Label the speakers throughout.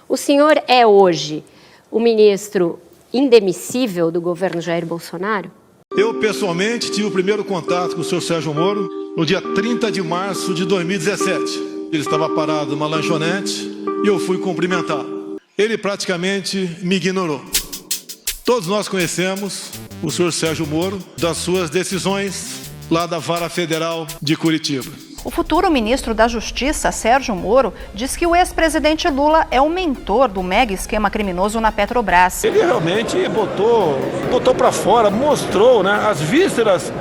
Speaker 1: O senhor é hoje o ministro indemissível do governo Jair Bolsonaro?
Speaker 2: Eu, pessoalmente, tive o primeiro contato com o senhor Sérgio Moro no dia 30 de março de 2017. Ele estava parado numa lanchonete e eu fui cumprimentá-lo. Ele praticamente me ignorou. Todos nós conhecemos o senhor Sérgio Moro das suas decisões lá da Vara Federal de Curitiba.
Speaker 3: O futuro ministro da Justiça, Sérgio Moro, diz que o ex-presidente Lula é o mentor do mega esquema criminoso na Petrobras.
Speaker 4: Ele realmente botou para fora, mostrou, né, as vísceras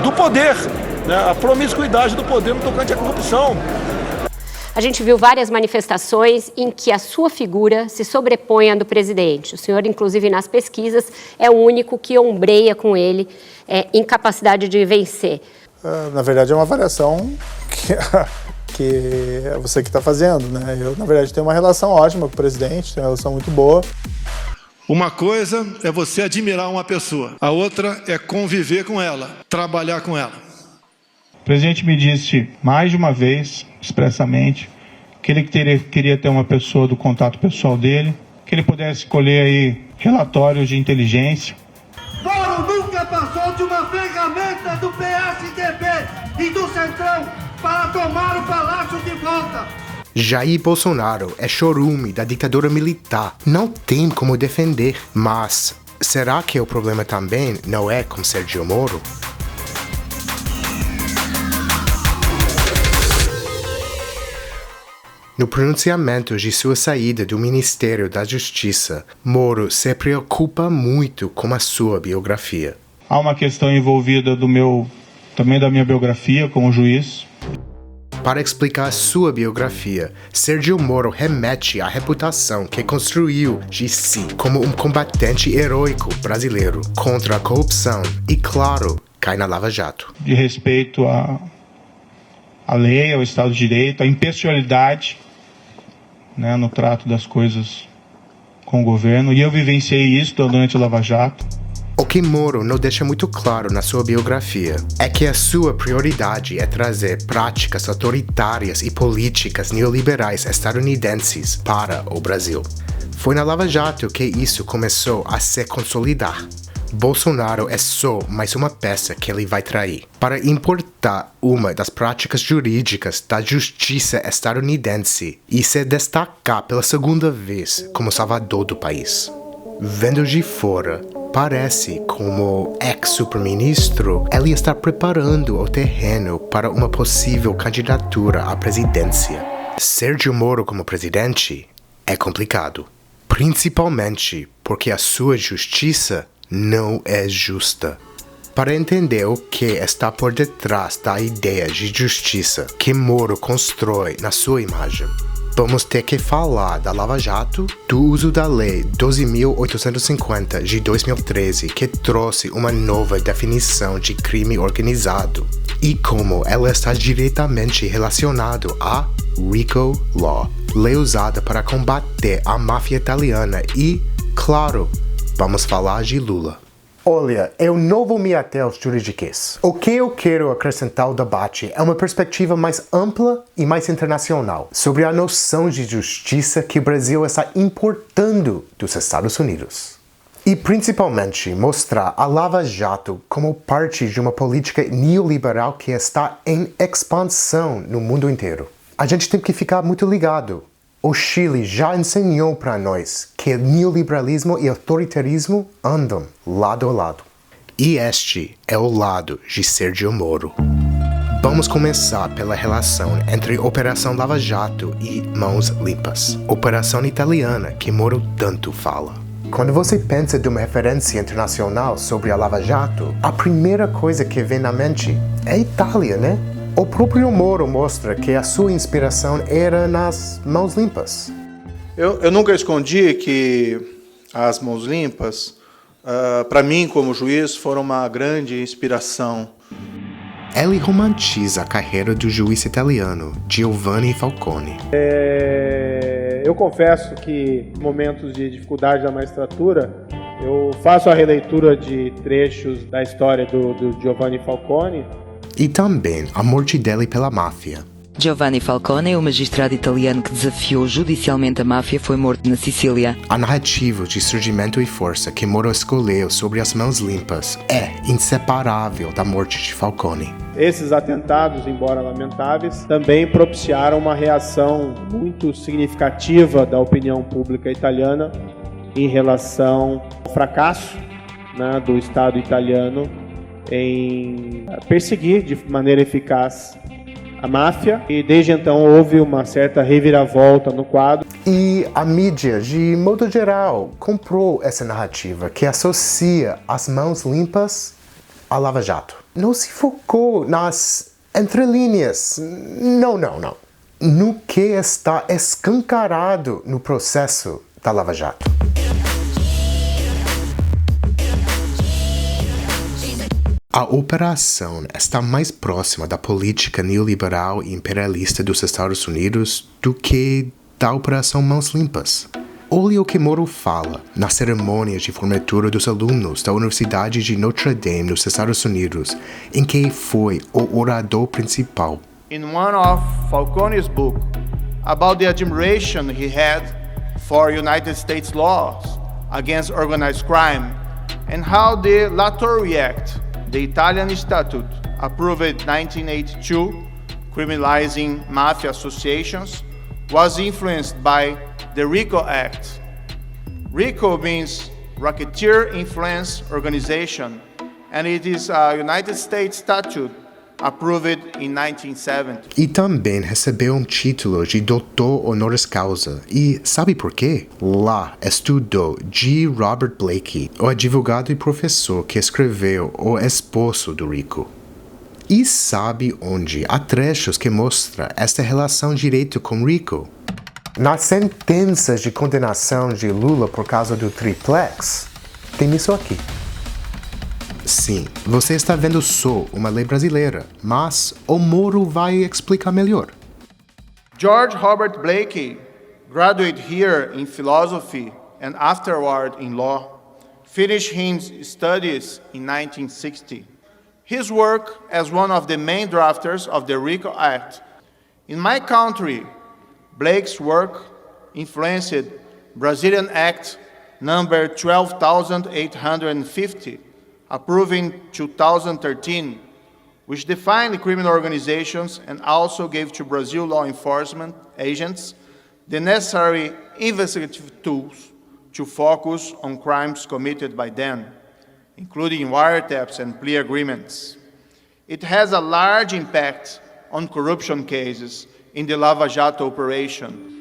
Speaker 4: do poder, né, a promiscuidade do poder no tocante à corrupção.
Speaker 1: A gente viu várias manifestações em que a sua figura se sobrepõe à do presidente. O senhor, inclusive, nas pesquisas, é o único que ombreia com ele incapacidade de vencer.
Speaker 5: Na verdade, é uma avaliação que é você que está fazendo, né? Eu, na verdade, tenho uma relação ótima com o presidente, tenho uma relação muito boa.
Speaker 2: Uma coisa é você admirar uma pessoa, a outra é conviver com ela, trabalhar com ela.
Speaker 6: O presidente me disse mais de uma vez, expressamente, que ele queria ter uma pessoa do contato pessoal dele, que ele pudesse escolher aí relatórios de inteligência.
Speaker 7: Moro nunca passou de uma ferramenta do PSDB e do Centrão para tomar o palácio de volta.
Speaker 8: Jair Bolsonaro é chorume da ditadura militar. Não tem como defender. Mas será que o problema também não é com Sérgio Moro? No pronunciamento de sua saída do Ministério da Justiça, Moro se preocupa muito com a sua biografia.
Speaker 6: Há uma questão envolvida também da minha biografia como juiz.
Speaker 8: Para explicar sua biografia, Sérgio Moro remete à reputação que construiu de si como um combatente heróico brasileiro contra a corrupção e, claro, cai na Lava Jato.
Speaker 6: De respeito à lei, ao Estado de Direito, à impessoalidade, né, no trato das coisas com o governo, e eu vivenciei isso durante a Lava Jato.
Speaker 8: O que Moro não deixa muito claro na sua biografia é que a sua prioridade é trazer práticas autoritárias e políticas neoliberais estadunidenses para o Brasil. Foi na Lava Jato que isso começou a se consolidar. Bolsonaro é só mais uma peça que ele vai trair para importar uma das práticas jurídicas da justiça estadunidense e se destacar pela segunda vez como salvador do país. Vendo de fora, parece como ex-superministro, ele está preparando o terreno para uma possível candidatura à presidência. Sérgio Moro como presidente é complicado, principalmente porque a sua justiça não é justa. Para entender o que está por detrás da ideia de justiça que Moro constrói na sua imagem, vamos ter que falar da Lava Jato, do uso da Lei 12.850 de 2013, que trouxe uma nova definição de crime organizado, e como ela está diretamente relacionada à RICO Law, lei usada para combater a máfia italiana e, claro, vamos falar de Lula.
Speaker 9: Olha, eu não vou me ater aos juridiquês. O que eu quero acrescentar ao debate é uma perspectiva mais ampla e mais internacional sobre a noção de justiça que o Brasil está importando dos Estados Unidos. E principalmente mostrar a Lava Jato como parte de uma política neoliberal que está em expansão no mundo inteiro. A gente tem que ficar muito ligado. O Chile já ensinou para nós que neoliberalismo e autoritarismo andam lado a lado.
Speaker 8: E este é o lado de Sérgio Moro. Vamos começar pela relação entre Operação Lava Jato e Mãos Limpas, operação italiana que Moro tanto fala.
Speaker 9: Quando você pensa de uma referência internacional sobre a Lava Jato, a primeira coisa que vem na mente é a Itália, né? O próprio Moro mostra que a sua inspiração era nas Mãos Limpas.
Speaker 5: Eu nunca escondi que as Mãos Limpas, para mim como juiz, foram uma grande inspiração.
Speaker 8: Ele romantiza a carreira do juiz italiano Giovanni Falcone.
Speaker 10: Eu confesso que em momentos de dificuldade da magistratura, eu faço a releitura de trechos da história do Giovanni Falcone.
Speaker 8: E também a morte dele pela máfia.
Speaker 11: Giovanni Falcone, o magistrado italiano que desafiou judicialmente a máfia, foi morto na Sicília.
Speaker 8: A narrativa de surgimento e força que Moro escolheu sobre as mãos limpas é inseparável da morte de Falcone.
Speaker 10: Esses atentados, embora lamentáveis, também propiciaram uma reação muito significativa da opinião pública italiana em relação ao fracasso, né, do Estado italiano em perseguir de maneira eficaz a máfia, e desde então houve uma certa reviravolta no quadro.
Speaker 9: E a mídia, de modo geral, comprou essa narrativa que associa as mãos limpas à Lava Jato. Não se focou nas entrelinhas. Não. No que está escancarado no processo da Lava Jato. A operação está mais próxima da política neoliberal e imperialista dos Estados Unidos do que da Operação Mãos Limpas. Olha o que Moro fala na cerimônia de formatura dos alunos da Universidade de Notre Dame nos Estados Unidos, em que foi o orador principal.
Speaker 12: In one of Falcone's book about the admiration he had for United States laws against organized crime and how the Latorre Act, the Italian statute approved in 1982, criminalizing mafia associations, was influenced by the RICO Act. RICO means Racketeer Influence Organization, and it is a United States statute approved in 1970.
Speaker 8: E também recebeu um título de doutor honoris causa. E sabe por quê? Lá estudou G. Robert Blakey, o advogado e professor que escreveu O Esposo do Rico. E sabe onde há trechos que mostram esta relação direta com Rico?
Speaker 9: Nas sentenças de condenação de Lula por causa do triplex, tem isso aqui.
Speaker 8: Sim, você está vendo só uma lei brasileira, mas o Moro vai explicar melhor.
Speaker 12: George Robert Blakey graduated here in philosophy and afterward in law, finished his studies in 1960. His work as one of the main drafters of the RICO Act. In my country, Blake's work influenced Brazilian Act number 12,850, approved in 2013, which defined criminal organizations and also gave to Brazil law enforcement agents the necessary investigative tools to focus on crimes committed by them, including wiretaps and plea agreements. It has a large impact on corruption cases in the Lava Jato operation.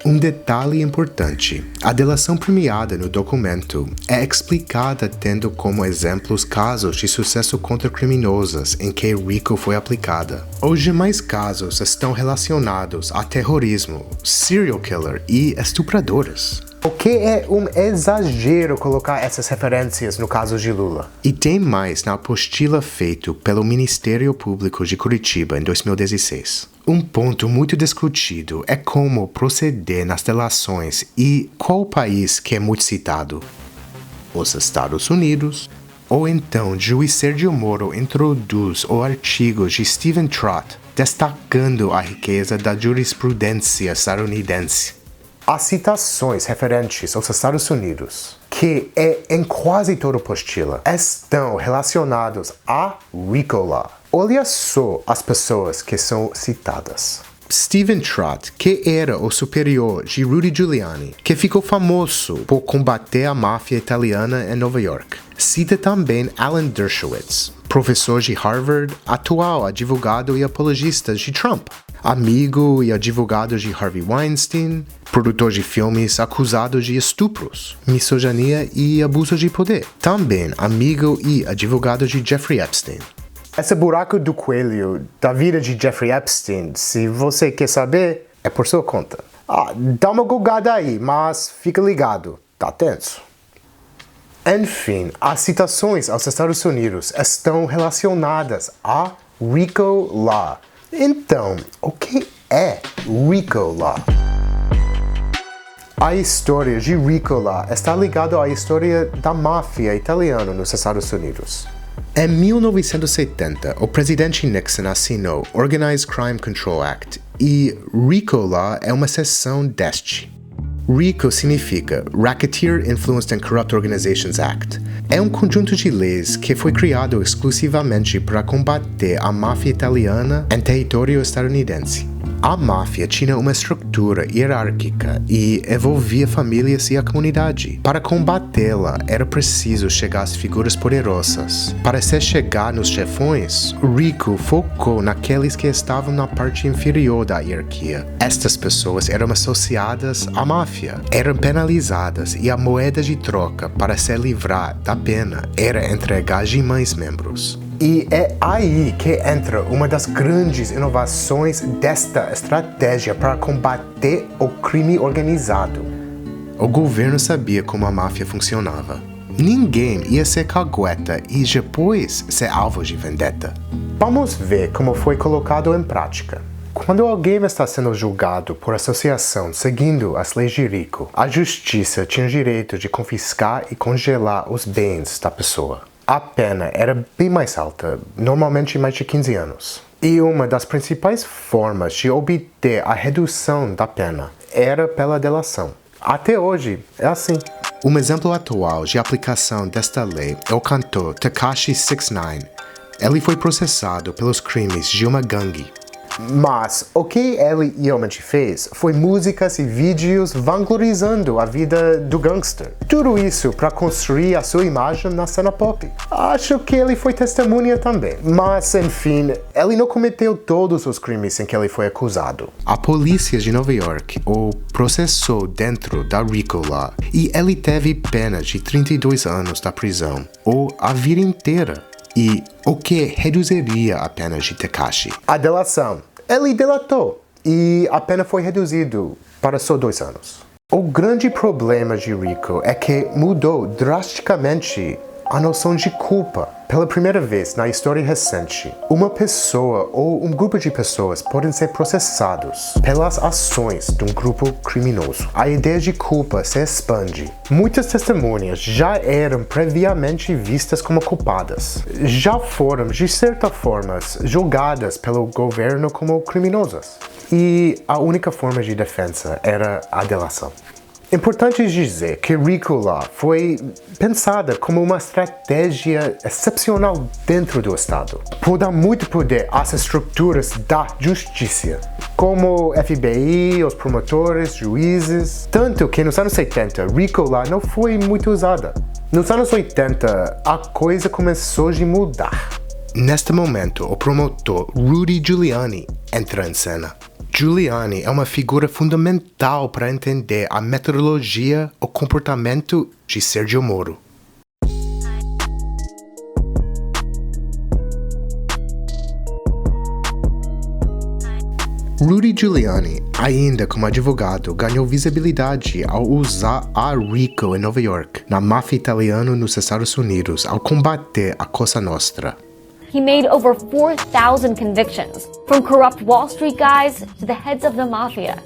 Speaker 8: Um detalhe importante: a delação premiada no documento é explicada tendo como exemplos casos de sucesso contra criminosas em que RICO foi aplicada. Os demais casos estão relacionados a terrorismo, serial killer e estupradores.
Speaker 9: O que é um exagero colocar essas referências no caso de Lula.
Speaker 8: E tem mais na apostila feita pelo Ministério Público de Curitiba em 2016. Um ponto muito discutido é como proceder nas delações e qual país que é muito citado. Os Estados Unidos. Ou então, juiz Sérgio Moro introduz o artigo de Stephen Trott, destacando a riqueza da jurisprudência estadunidense.
Speaker 9: As citações referentes aos Estados Unidos, que é em quase toda a apostila, estão relacionados a RICO Law. Olha só as pessoas que são citadas.
Speaker 8: Stephen Trott, que era o superior de Rudy Giuliani, que ficou famoso por combater a máfia italiana em Nova York. Cita também Alan Dershowitz, professor de Harvard, atual advogado e apologista de Trump. Amigo e advogado de Harvey Weinstein, produtor de filmes acusado de estupros, misoginia e abuso de poder. Também amigo e advogado de Jeffrey Epstein.
Speaker 9: Esse buraco do coelho da vida de Jeffrey Epstein, se você quer saber, é por sua conta. Dá uma gulgada aí, mas fica ligado, tá tenso. Enfim, as citações aos Estados Unidos estão relacionadas a RICO Law. Então, o que é RICO Law? A história de RICO Law está ligada à história da máfia italiana nos Estados Unidos.
Speaker 8: Em 1970, o presidente Nixon assinou Organized Crime Control Act e RICO Law é uma seção deste. RICO significa Racketeer Influenced and Corrupt Organizations Act. É um conjunto de leis que foi criado exclusivamente para combater a máfia italiana em território estadunidense. A máfia tinha uma estrutura hierárquica e envolvia famílias e a comunidade. Para combatê-la, era preciso chegar às figuras poderosas. Para se chegar nos chefões, o RICO focou naqueles que estavam na parte inferior da hierarquia. Estas pessoas eram associadas à máfia, eram penalizadas e a moeda de troca para se livrar da pena era entregar demais membros. E é aí que entra uma das grandes inovações desta estratégia para combater o crime organizado. O governo sabia como a máfia funcionava. Ninguém ia ser cagueta e depois ser alvo de vendetta. Vamos ver como foi colocado em prática. Quando alguém está sendo julgado por associação seguindo as leis de RICO, a justiça tinha o direito de confiscar e congelar os bens da pessoa. A pena era bem mais alta, normalmente mais de 15 anos. E uma das principais formas de obter a redução da pena era pela delação. Até hoje é assim. Um exemplo atual de aplicação desta lei é o cantor Tekashi 69. Ele foi processado pelos crimes de uma gangue. Mas o que ele realmente fez foi músicas e vídeos vanglorizando a vida do gangster. Tudo isso para construir a sua imagem na cena pop. Acho que ele foi testemunha também. Mas, enfim, ele não cometeu todos os crimes em que ele foi acusado. A polícia de Nova York o processou dentro da RICO Law e ele teve pena de 32 anos da prisão, ou a vida inteira. E o que reduziria a pena de Tekashi? A delação. Ele delatou e a pena foi reduzida para só 2 anos. O grande problema de RICO é que mudou drasticamente a noção de culpa. Pela primeira vez na história recente, uma pessoa ou um grupo de pessoas podem ser processados pelas ações de um grupo criminoso. A ideia de culpa se expande. Muitas testemunhas já eram previamente vistas como culpadas. Já foram, de certa forma, julgadas pelo governo como criminosas. E a única forma de defesa era a delação. Importante dizer que RICO Law foi pensada como uma estratégia excepcional dentro do Estado, por dar muito poder às estruturas da justiça, como FBI, os promotores, juízes. Tanto que nos anos 70, RICO Law não foi muito usada. Nos anos 80, a coisa começou a mudar. Neste momento, o promotor Rudy Giuliani entra em cena. Giuliani é uma figura fundamental para entender a metodologia ou comportamento de Sérgio Moro. Rudy Giuliani, ainda como advogado, ganhou visibilidade ao usar a RICO em Nova York, na máfia italiana nos Estados Unidos, ao combater a Cosa Nostra.
Speaker 13: He made over 4,000 convictions, from corrupt Wall Street guys to the heads of the mafia.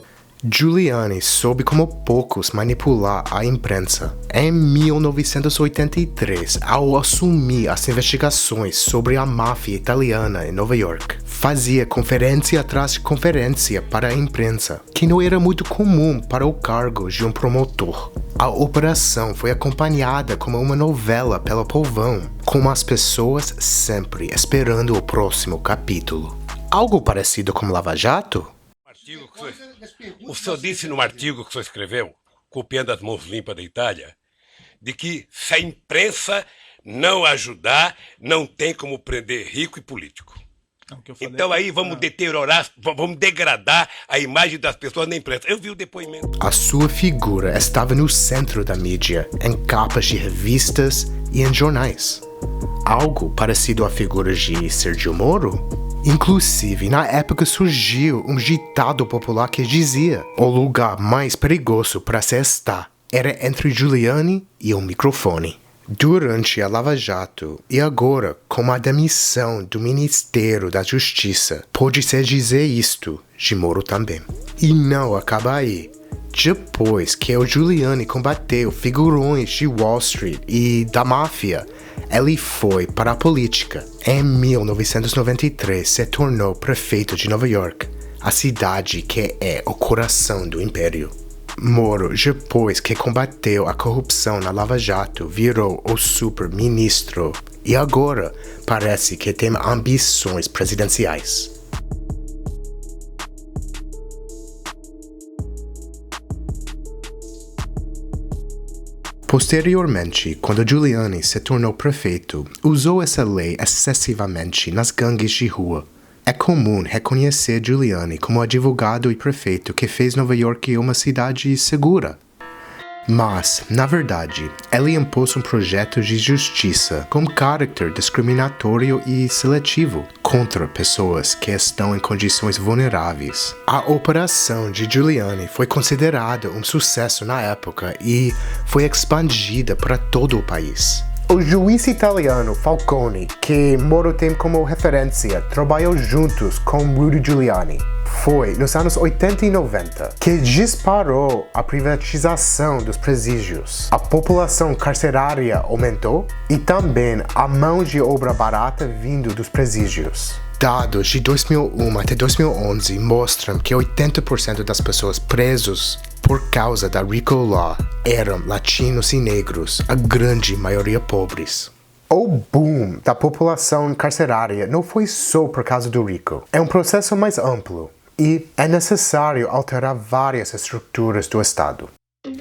Speaker 8: Giuliani soube como poucos manipular a imprensa. Em 1983, ao assumir as investigações sobre a máfia italiana em Nova York, fazia conferência atrás de conferência para a imprensa, que não era muito comum para o cargo de um promotor. A operação foi acompanhada como uma novela pelo povão, com as pessoas sempre esperando o próximo capítulo. Algo parecido com Lava Jato?
Speaker 14: O senhor disse no artigo que o senhor escreveu, copiando as mãos limpas da Itália, de que se a imprensa não ajudar, não tem como prender rico e político. Então aí vamos deteriorar, vamos degradar a imagem das pessoas na imprensa. Eu vi o depoimento.
Speaker 8: A sua figura estava no centro da mídia, em capas de revistas e em jornais. Algo parecido à figura de Sérgio Moro? Inclusive, na época surgiu um ditado popular que dizia: o lugar mais perigoso para se estar era entre Giuliani e o microfone. Durante a Lava Jato e agora com a demissão do Ministério da Justiça, pode-se dizer isto de Moro também. E não acaba aí. Depois que o Giuliani combateu figurões de Wall Street e da máfia, ele foi para a política. Em 1993, se tornou prefeito de Nova York, a cidade que é o coração do império. Moro, depois que combateu a corrupção na Lava Jato, virou o super-ministro e agora parece que tem ambições presidenciais. Posteriormente, quando Giuliani se tornou prefeito, usou essa lei excessivamente nas gangues de rua. É comum reconhecer Giuliani como advogado e prefeito que fez Nova York uma cidade segura. Mas, na verdade, ele impôs um projeto de justiça com caráter discriminatório e seletivo contra pessoas que estão em condições vulneráveis. A operação de Giuliani foi considerada um sucesso na época e foi expandida para todo o país.
Speaker 9: O juiz italiano Falcone, que Moro tem como referência, trabalhou juntos com Rudy Giuliani. Foi nos anos 80 e 90 que disparou a privatização dos presídios. A população carcerária aumentou e também a mão de obra barata vindo dos presídios.
Speaker 8: Dados de 2001 até 2011 mostram que 80% das pessoas presas por causa da RICO Law eram latinos e negros, a grande maioria pobres.
Speaker 9: O boom da população carcerária não foi só por causa do RICO. É um processo mais amplo e é necessário alterar várias estruturas do Estado.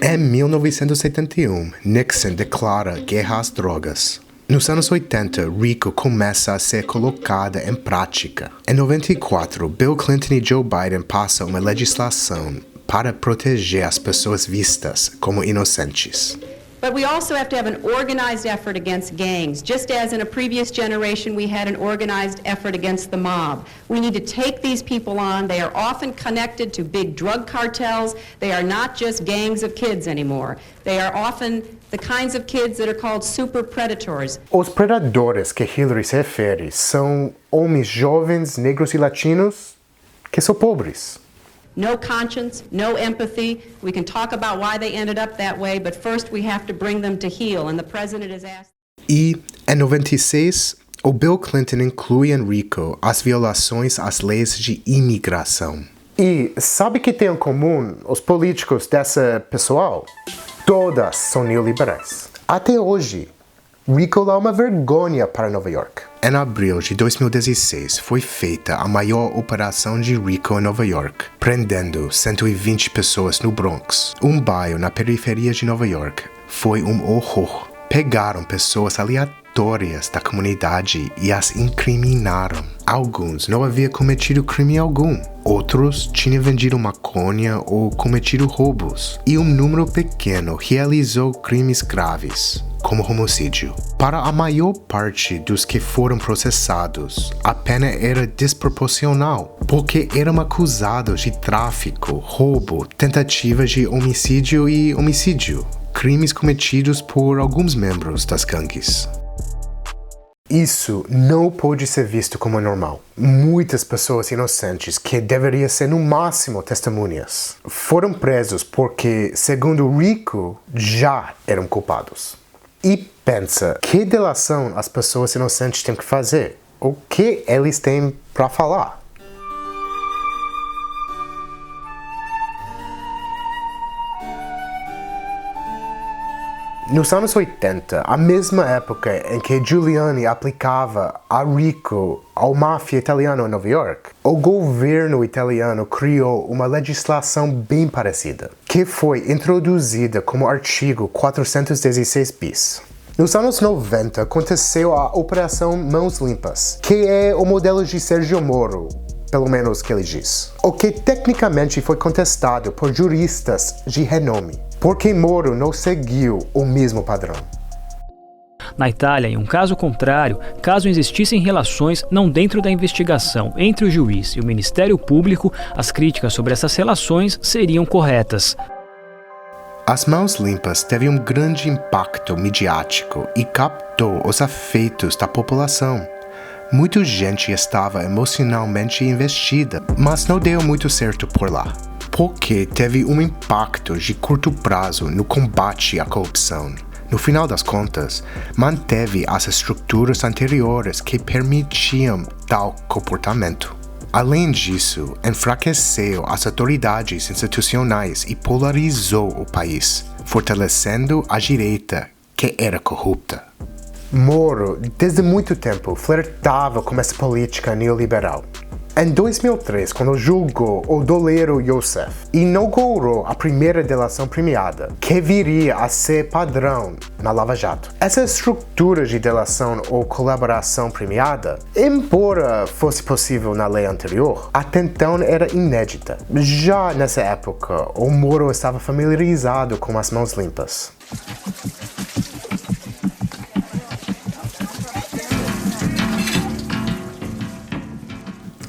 Speaker 8: Em 1971, Nixon declara guerra às drogas. Nos anos 80, RICO começa a ser colocada em prática. Em 94, Bill Clinton e Joe Biden passam uma legislação para proteger as pessoas vistas como inocentes.
Speaker 15: But we also have to have an organized effort against gangs, just as in a previous generation we had an organized effort against the mob. We need to take these people on. They are often connected to big drug cartels. They are not just gangs of kids anymore. They are often the kinds of kids that are called super predators.
Speaker 9: Os predadores que Hillary se refere são homens jovens, negros e latinos que são pobres.
Speaker 15: No conscience, no empathy. We can talk about why they ended up that way, but first we have to bring them to heel, and the president has asked.
Speaker 8: E, em 96, o Bill Clinton inclui em RICO as violações às leis de imigração.
Speaker 9: E sabe o que tem em comum os políticos dessa pessoal? Todas são neoliberais. Até hoje, RICO é uma vergonha para Nova York.
Speaker 8: Em abril de 2016, foi feita a maior operação de RICO em Nova York, prendendo 120 pessoas no Bronx, um bairro na periferia de Nova York. Foi um horror. Pegaram pessoas aleatórias da comunidade e as incriminaram. Alguns não haviam cometido crime algum. Outros tinham vendido maconha ou cometido roubos. E um número pequeno realizou crimes graves, como homicídio. Para a maior parte dos que foram processados, a pena era desproporcional, porque eram acusados de tráfico, roubo, tentativa de homicídio e homicídio, crimes cometidos por alguns membros das gangues.
Speaker 9: Isso não pode ser visto como normal. Muitas pessoas inocentes, que deveriam ser no máximo testemunhas, foram presos porque, segundo o RICO, já eram culpados. E pensa, que delação as pessoas inocentes têm que fazer? O que eles têm para falar? Nos anos 80, a mesma época em que Giuliani aplicava a RICO ao máfia italiano em Nova York, o governo italiano criou uma legislação bem parecida, que foi introduzida como artigo 416 bis. Nos anos 90, aconteceu a Operação Mãos Limpas, que é o modelo de Sérgio Moro, pelo menos que ele diz, o que tecnicamente foi contestado por juristas de renome, porque Moro não seguiu o mesmo padrão.
Speaker 16: Na Itália, em um caso contrário, caso existissem relações não dentro da investigação entre o juiz e o Ministério Público, as críticas sobre essas relações seriam corretas.
Speaker 8: As Mãos Limpas teve um grande impacto midiático e captou os afetos da população. Muita gente estava emocionalmente investida, mas não deu muito certo por lá, porque teve um impacto de curto prazo no combate à corrupção. No final das contas, manteve as estruturas anteriores que permitiam tal comportamento. Além disso, enfraqueceu as autoridades institucionais e polarizou o país, fortalecendo a direita, que era corrupta.
Speaker 9: Moro, desde muito tempo, flertava com essa política neoliberal. Em 2003, quando julgou o doleiro Youssef, inaugurou a primeira delação premiada, que viria a ser padrão na Lava Jato. Essa estrutura de delação ou colaboração premiada, embora fosse possível na lei anterior, até então era inédita. Já nessa época, o Moro estava familiarizado com as mãos limpas.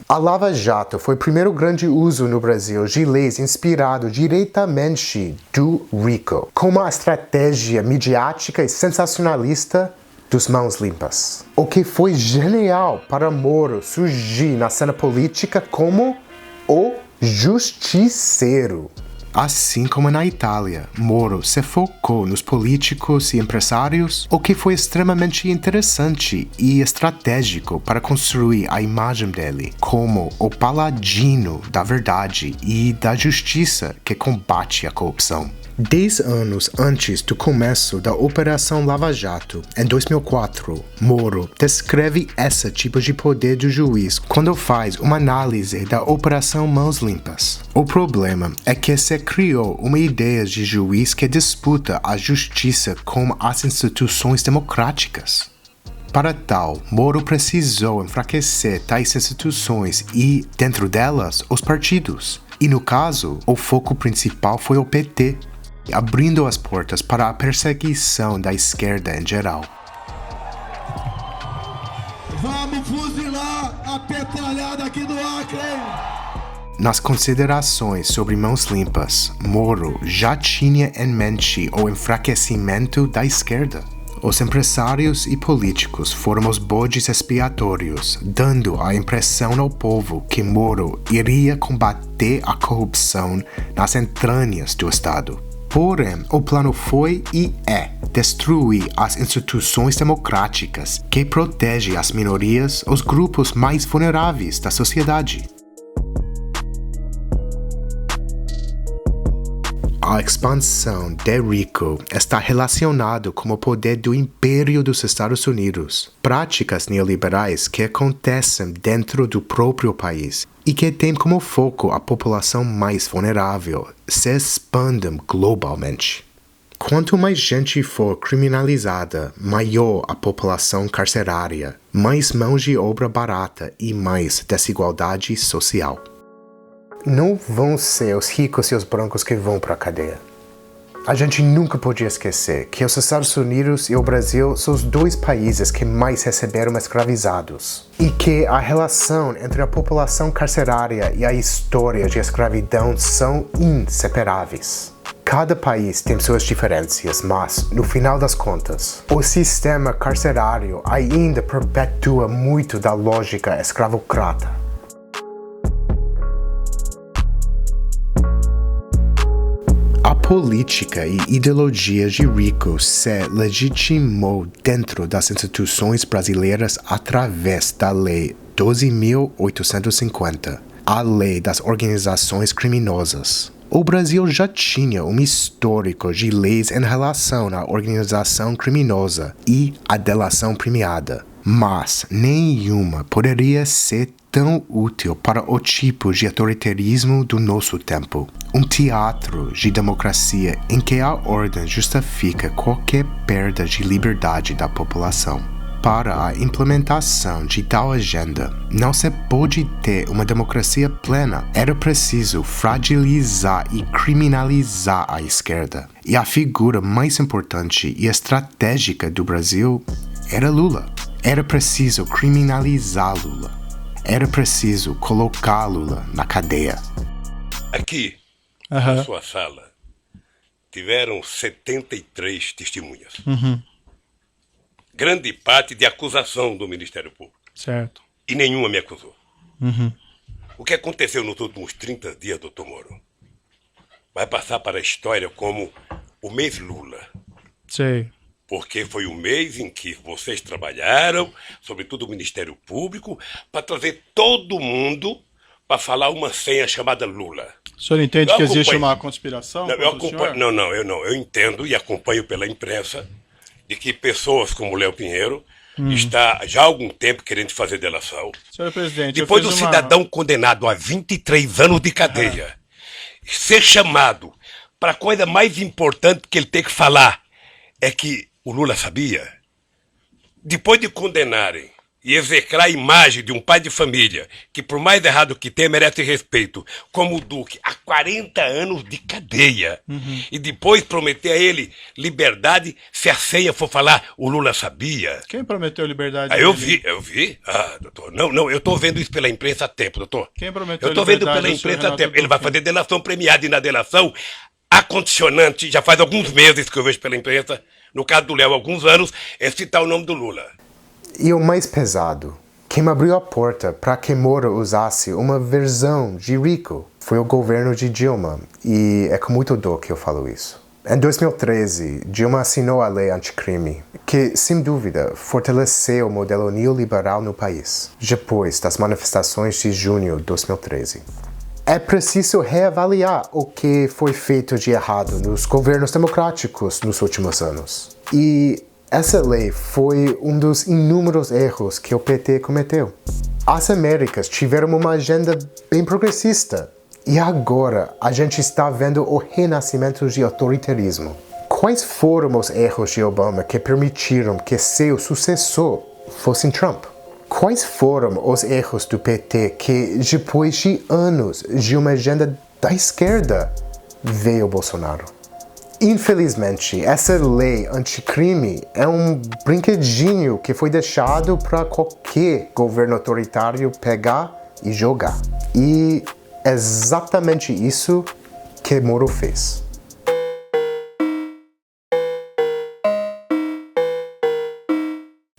Speaker 9: A Lava Jato foi o primeiro grande uso no Brasil de leis inspirado diretamente do RICO, com uma estratégia midiática e sensacionalista dos mãos limpas. O que foi genial para Moro surgir na cena política como o justiceiro.
Speaker 8: Assim como na Itália, Moro se focou nos políticos e empresários, o que foi extremamente interessante e estratégico para construir a imagem dele como o paladino da verdade e da justiça que combate a corrupção. 10 anos antes do começo da Operação Lava Jato, em 2004, Moro descreve esse tipo de poder do juiz quando faz uma análise da Operação Mãos Limpas. O problema é que se criou uma ideia de juiz que disputa a justiça com as instituições democráticas. Para tal, Moro precisou enfraquecer tais instituições e, dentro delas, os partidos. E no caso, o foco principal foi o PT, abrindo as portas para a perseguição da esquerda em geral.
Speaker 7: Vamos fuzilar a petralhada aqui do Acre!
Speaker 8: Nas considerações sobre mãos limpas, Moro já tinha em mente o enfraquecimento da esquerda. Os empresários e políticos foram os bodes expiatórios, dando a impressão ao povo que Moro iria combater a corrupção nas entranhas do Estado. Porém, o plano foi e é destruir as instituições democráticas que protegem as minorias, os grupos mais vulneráveis da sociedade. A expansão de RICO está relacionada com o poder do Império dos Estados Unidos, práticas neoliberais que acontecem dentro do próprio país e que têm como foco a população mais vulnerável, se expandem globalmente. Quanto mais gente for criminalizada, maior a população carcerária, mais mão de obra barata e mais desigualdade social.
Speaker 9: Não vão ser os ricos e os brancos que vão para a cadeia. A gente nunca podia esquecer que os Estados Unidos e o Brasil são os dois países que mais receberam escravizados. E que a relação entre a população carcerária e a história de escravidão são inseparáveis. Cada país tem suas diferenças, mas, no final das contas, o sistema carcerário ainda perpetua muito da lógica escravocrata.
Speaker 8: A política e ideologia de RICO se legitimou dentro das instituições brasileiras através da Lei 12.850, a Lei das Organizações Criminosas. O Brasil já tinha um histórico de leis em relação à organização criminosa e à delação premiada, mas nenhuma poderia ser tão útil para o tipo de autoritarismo do nosso tempo. Um teatro de democracia em que a ordem justifica qualquer perda de liberdade da população. Para a implementação de tal agenda, não se pode ter uma democracia plena. Era preciso fragilizar e criminalizar a esquerda. E a figura mais importante e estratégica do Brasil era Lula. Era preciso criminalizar Lula. Era preciso colocar Lula na cadeia.
Speaker 14: Aqui, na sua sala, tiveram 73 testemunhas. Grande parte de acusação do Ministério Público.
Speaker 17: Certo.
Speaker 14: E nenhuma me acusou. O que aconteceu nos últimos 30 dias, doutor Moro, vai passar para a história como o mês Lula.
Speaker 17: Sei.
Speaker 14: porque foi o mês em que vocês trabalharam, sobretudo o Ministério Público, para trazer todo mundo para falar uma senha chamada Lula.
Speaker 5: O senhor entende que existe uma conspiração?
Speaker 14: Eu entendo e acompanho pela imprensa de que pessoas como Léo Pinheiro está já há algum tempo querendo fazer delação.
Speaker 5: Senhor presidente,
Speaker 14: depois do cidadão condenado a 23 anos de cadeia ser chamado para a coisa mais importante que ele tem que falar é que o Lula sabia. Depois de condenarem e execrar a imagem de um pai de família que, por mais errado que tenha, merece respeito, como o Duque, há 40 anos de cadeia, e depois prometer a ele liberdade se a senha for falar o Lula sabia.
Speaker 5: Quem prometeu liberdade?
Speaker 14: Eu vi. Doutor, não, eu estou vendo isso pela imprensa há tempo, doutor.
Speaker 5: Quem prometeu
Speaker 14: liberdade? Eu estou vendo pela imprensa há tempo. Ele vai fazer delação premiada, e na delação, a condicionante, já faz alguns meses que eu vejo pela imprensa, no caso do Léo, alguns anos, é citar o nome do Lula.
Speaker 9: E o mais pesado, quem abriu a porta para que Moro usasse uma versão de RICO foi o governo de Dilma, e é com muito dor que eu falo isso. Em 2013, Dilma assinou a lei anticrime, que, sem dúvida, fortaleceu o modelo neoliberal no país, depois das manifestações de junho de 2013. É preciso reavaliar o que foi feito de errado nos governos democráticos nos últimos anos. E essa lei foi um dos inúmeros erros que o PT cometeu. As Américas tiveram uma agenda bem progressista e agora a gente está vendo o renascimento de autoritarismo. Quais foram os erros de Obama que permitiram que seu sucessor fosse Trump? Quais foram os erros do PT que, depois de anos de uma agenda da esquerda, veio Bolsonaro? Infelizmente, essa lei anticrime é um brinquedinho que foi deixado para qualquer governo autoritário pegar e jogar. E é exatamente isso que Moro fez.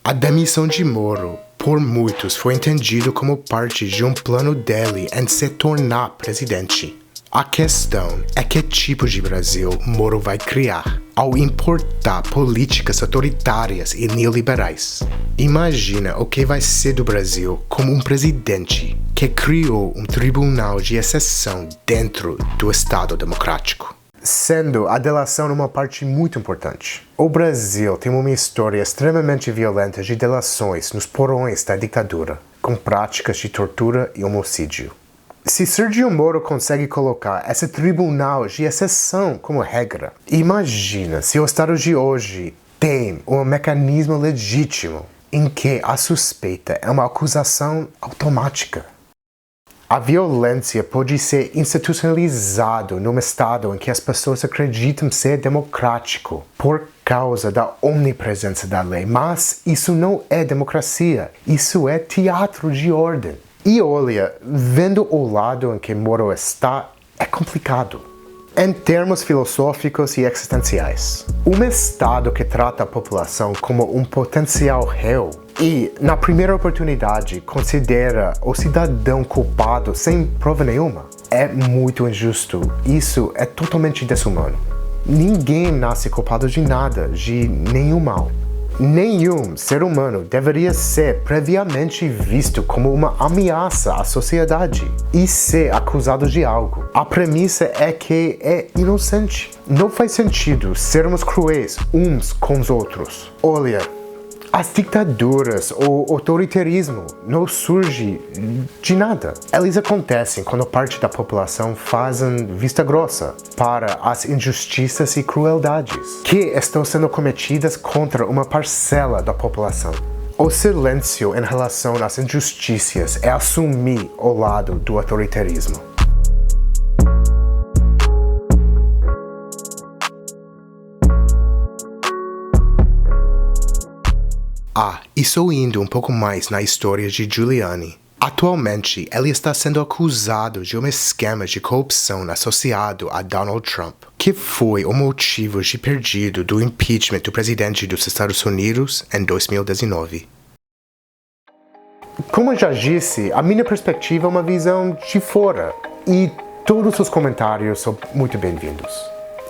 Speaker 9: A demissão de Moro, por muitos, foi entendido como parte de um plano dele em se tornar presidente. A questão é que tipo de Brasil Moro vai criar ao importar políticas autoritárias e neoliberais. Imagina o que vai ser do Brasil como um presidente que criou um tribunal de exceção dentro do Estado democrático. Sendo a delação uma parte muito importante. O Brasil tem uma história extremamente violenta de delações nos porões da ditadura, com práticas de tortura e homicídio. Se Sérgio Moro consegue colocar esse tribunal de exceção como regra, imagina se o Estado de hoje tem um mecanismo legítimo em que a suspeita é uma acusação automática. A violência pode ser institucionalizada num Estado em que as pessoas acreditam ser democrático por causa da omnipresença da lei, mas isso não é democracia, isso é teatro de ordem. E olha, vendo o lado em que Moro está, é complicado. Em termos filosóficos e existenciais, um Estado que trata a população como um potencial réu e, na primeira oportunidade, considera o cidadão culpado sem prova nenhuma, é muito injusto. Isso é totalmente desumano. Ninguém nasce culpado de nada, de nenhum mal. Nenhum ser humano deveria ser previamente visto como uma ameaça à sociedade e ser acusado de algo. A premissa é que é inocente. Não faz sentido sermos cruéis uns com os outros. Olha, as ditaduras ou autoritarismo não surgem de nada. Eles acontecem quando parte da população fazem vista grossa para as injustiças e crueldades que estão sendo cometidas contra uma parcela da população. O silêncio em relação às injustiças é assumir o lado do autoritarismo. E só indo um pouco mais na história de Giuliani. Atualmente, ele está sendo acusado de um esquema de corrupção associado a Donald Trump, que foi o motivo de pedido do impeachment do presidente dos Estados Unidos em 2019. Como já disse, a minha perspectiva é uma visão de fora, e todos os comentários são muito bem-vindos.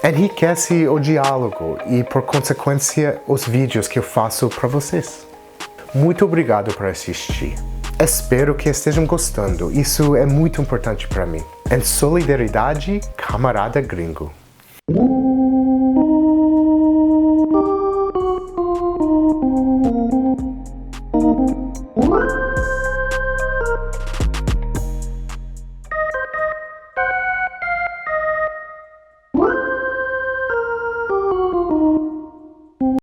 Speaker 9: enriquece o diálogo e, por consequência, os vídeos que eu faço para vocês. Muito obrigado por assistir. Espero que estejam gostando, isso é muito importante para mim. Em solidariedade, camarada gringo.